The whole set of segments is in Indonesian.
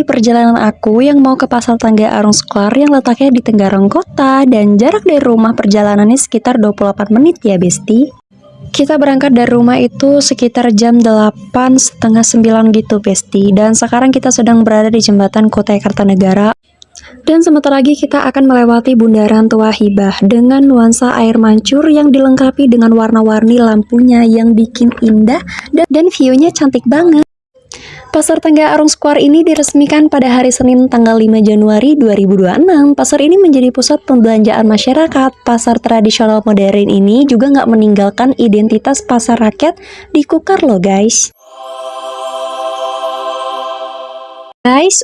mengakhiri perjalanan aku yang mau ke Pasar Tangga Arung Square yang letaknya di Tenggarong Kota dan jarak dari rumah perjalanannya sekitar 28 menit ya Besti. Kita berangkat dari rumah itu sekitar jam 8 setengah 9 gitu Besti, dan sekarang kita sedang berada di jembatan Kutai Kartanegara. Dan sebentar lagi kita akan melewati Bundaran Tua Hibah dengan nuansa air mancur yang dilengkapi dengan warna-warni lampunya yang bikin indah dan view-nya cantik banget. Pasar Tangga Arung Square ini diresmikan pada hari Senin tanggal 5 Januari 2026. Pasar ini menjadi pusat pembelanjaan masyarakat. Pasar tradisional modern ini juga nggak meninggalkan identitas pasar rakyat di Kukar loh guys.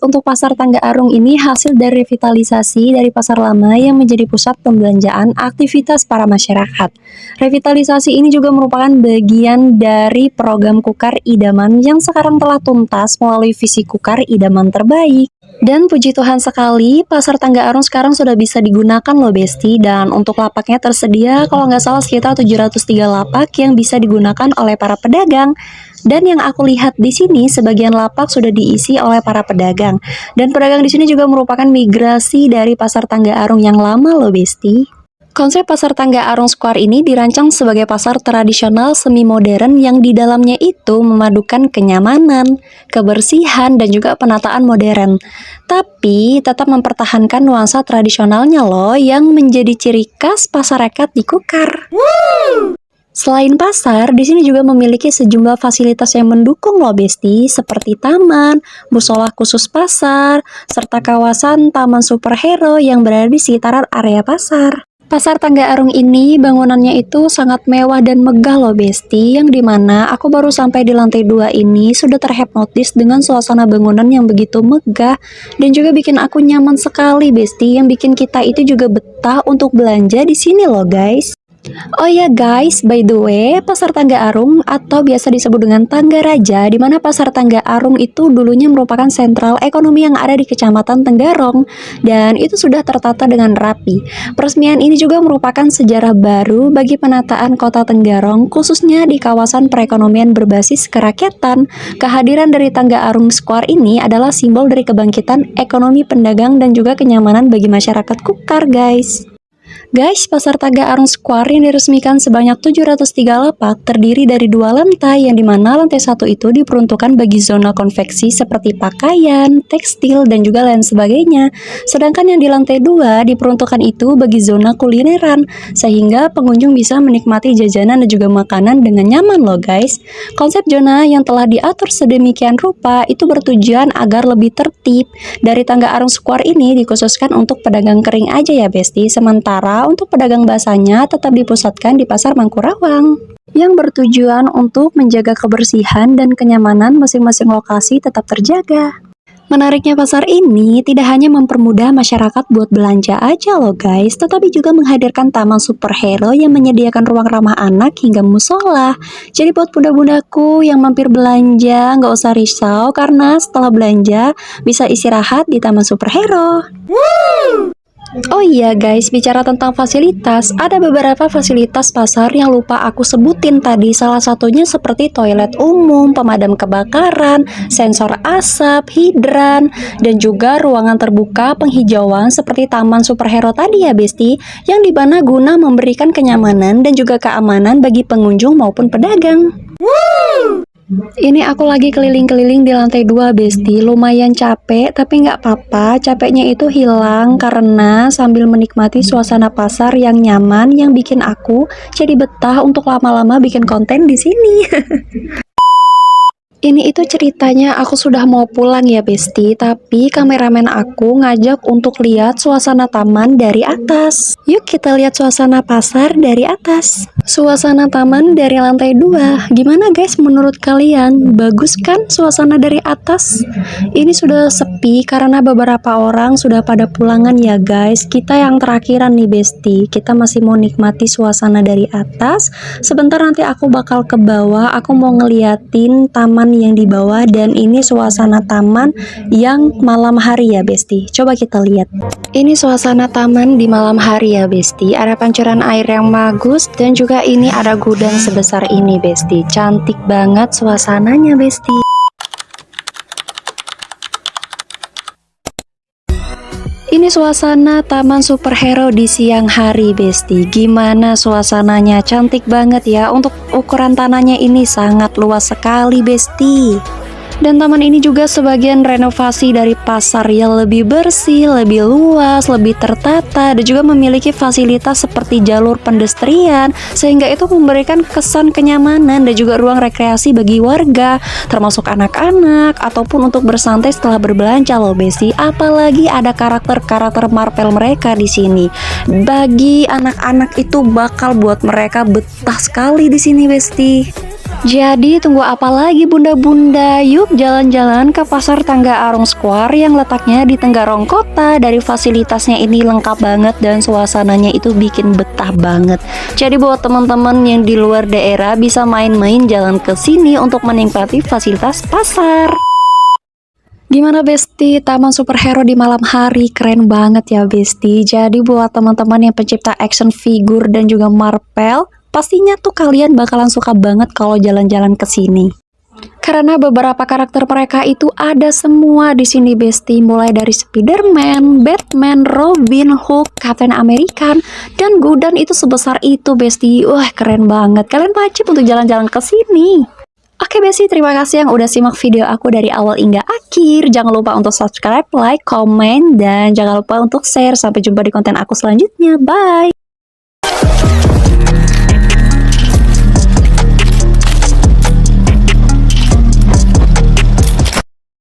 Untuk Pasar Tangga Arung ini hasil dari revitalisasi dari pasar lama yang menjadi pusat pembelanjaan aktivitas para masyarakat. Revitalisasi ini juga merupakan bagian dari program Kukar Idaman yang sekarang telah tuntas melalui visi Kukar Idaman terbaik. Dan puji Tuhan sekali, Pasar Tangga Arung sekarang sudah bisa digunakan loh Besti, dan untuk lapaknya tersedia kalau nggak salah sekitar 703 lapak yang bisa digunakan oleh para pedagang. Dan yang aku lihat di sini, sebagian lapak sudah diisi oleh para pedagang. Dan pedagang di sini juga merupakan migrasi dari Pasar Tangga Arung yang lama loh Besti. Konsep Pasar Tangga Arung Square ini dirancang sebagai pasar tradisional semi modern yang di dalamnya itu memadukan kenyamanan, kebersihan, dan juga penataan modern. Tapi tetap mempertahankan nuansa tradisionalnya loh yang menjadi ciri khas pasar rakyat di Kukar. Selain pasar, di sini juga memiliki sejumlah fasilitas yang mendukung loh Besti, seperti taman, musola khusus pasar, serta kawasan taman superhero yang berada di sekitaran area pasar. Pasar Tangga Arung ini bangunannya itu sangat mewah dan megah loh Besti, yang dimana aku baru sampai di lantai 2 ini sudah terhipnotis dengan suasana bangunan yang begitu megah dan juga bikin aku nyaman sekali Besti, yang bikin kita itu juga betah untuk belanja di sini loh guys. Oh ya guys, by the way, Pasar Tangga Arung atau biasa disebut dengan Tangga Raja, di mana Pasar Tangga Arung itu dulunya merupakan sentral ekonomi yang ada di Kecamatan Tenggarong, dan itu sudah tertata dengan rapi. Peresmian ini juga merupakan sejarah baru bagi penataan Kota Tenggarong, khususnya di kawasan perekonomian berbasis kerakyatan. Kehadiran dari Tangga Arung Square ini adalah simbol dari kebangkitan ekonomi pedagang dan juga kenyamanan bagi masyarakat Kukar guys. Pasar Tangga Arung Square yang diresmikan sebanyak 703 lapak terdiri dari 2 lantai, yang dimana lantai 1 itu diperuntukkan bagi zona konveksi seperti pakaian, tekstil, dan juga lain sebagainya. Sedangkan yang di lantai 2 diperuntukkan itu bagi zona kulineran, sehingga pengunjung bisa menikmati jajanan dan juga makanan dengan nyaman loh guys. Konsep zona yang telah diatur sedemikian rupa itu bertujuan agar lebih tertib. Dari Tangga Arung Square ini dikhususkan untuk pedagang kering aja ya Besti, sementara untuk pedagang basahnya tetap dipusatkan di Pasar Mangkurawang yang bertujuan untuk menjaga kebersihan dan kenyamanan masing-masing lokasi tetap terjaga. Menariknya pasar ini tidak hanya mempermudah masyarakat buat belanja aja loh guys, tetapi juga menghadirkan taman superhero yang menyediakan ruang ramah anak hingga musola. Jadi buat bunda-bundaku yang mampir belanja, nggak usah risau karena setelah belanja bisa istirahat di taman superhero. Oh iya guys, bicara tentang fasilitas, ada beberapa fasilitas pasar yang lupa aku sebutin tadi. Salah satunya seperti toilet umum, pemadam kebakaran, sensor asap, hidran, dan juga ruangan terbuka penghijauan seperti taman superhero tadi ya Besti, yang dimana guna memberikan kenyamanan dan juga keamanan bagi pengunjung maupun pedagang. Ini aku lagi keliling-keliling di lantai 2 Besti, lumayan capek tapi nggak apa-apa, capeknya itu hilang karena sambil menikmati suasana pasar yang nyaman yang bikin aku jadi betah untuk lama-lama bikin konten di sini. Ini itu ceritanya aku sudah mau pulang ya Besti, tapi kameramen aku ngajak untuk lihat suasana taman dari atas. Yuk kita lihat suasana pasar dari atas. Suasana taman dari lantai 2. Gimana guys menurut kalian? Bagus kan suasana dari atas? Ini sudah sepi karena beberapa orang sudah pada pulangan ya guys. Kita yang terakhiran nih Besti. Kita masih mau nikmati suasana dari atas. Sebentar nanti aku bakal ke bawah. Aku mau ngeliatin taman yang di bawah, dan ini suasana taman yang malam hari ya Besti. Coba kita lihat. Ini suasana taman di malam hari ya Besti. Ada pancuran air yang bagus dan juga ini ada gudang sebesar ini Besti. Cantik banget suasananya Besti. Ini suasana taman superhero di siang hari, Besti. Gimana suasananya? Cantik banget ya. Untuk ukuran tanahnya ini sangat luas sekali, Besti. Dan taman ini juga sebagian renovasi dari pasar yang lebih bersih, lebih luas, lebih tertata, dan juga memiliki fasilitas seperti jalur pedestrian, sehingga itu memberikan kesan kenyamanan dan juga ruang rekreasi bagi warga, termasuk anak-anak, ataupun untuk bersantai setelah berbelanja loh, Besti. Apalagi ada karakter-karakter Marvel mereka di sini. Bagi anak-anak itu bakal buat mereka betah sekali di sini, Besti. Jadi tunggu apa lagi bunda-bunda, yuk jalan-jalan ke pasar Tangga Arung Square yang letaknya di Tenggarong Kota. Dari fasilitasnya ini lengkap banget dan suasananya itu bikin betah banget. Jadi buat teman-teman yang di luar daerah bisa main-main jalan ke sini untuk menikmati fasilitas pasar. Gimana Besti, taman superhero di malam hari keren banget ya Besti. Jadi buat teman-teman yang pencipta action figure dan juga Marvel, pastinya tuh kalian bakalan suka banget kalau jalan-jalan ke sini. Karena beberapa karakter mereka itu ada semua di sini Besti, mulai dari Spider-Man, Batman, Robin, Hulk, Captain America, dan Gundam itu sebesar itu Besti. Wah, keren banget. Kalian wajib untuk jalan-jalan ke sini. Oke Besti, terima kasih yang udah simak video aku dari awal hingga akhir. Jangan lupa untuk subscribe, like, komen, dan jangan lupa untuk share. Sampai jumpa di konten aku selanjutnya. Bye!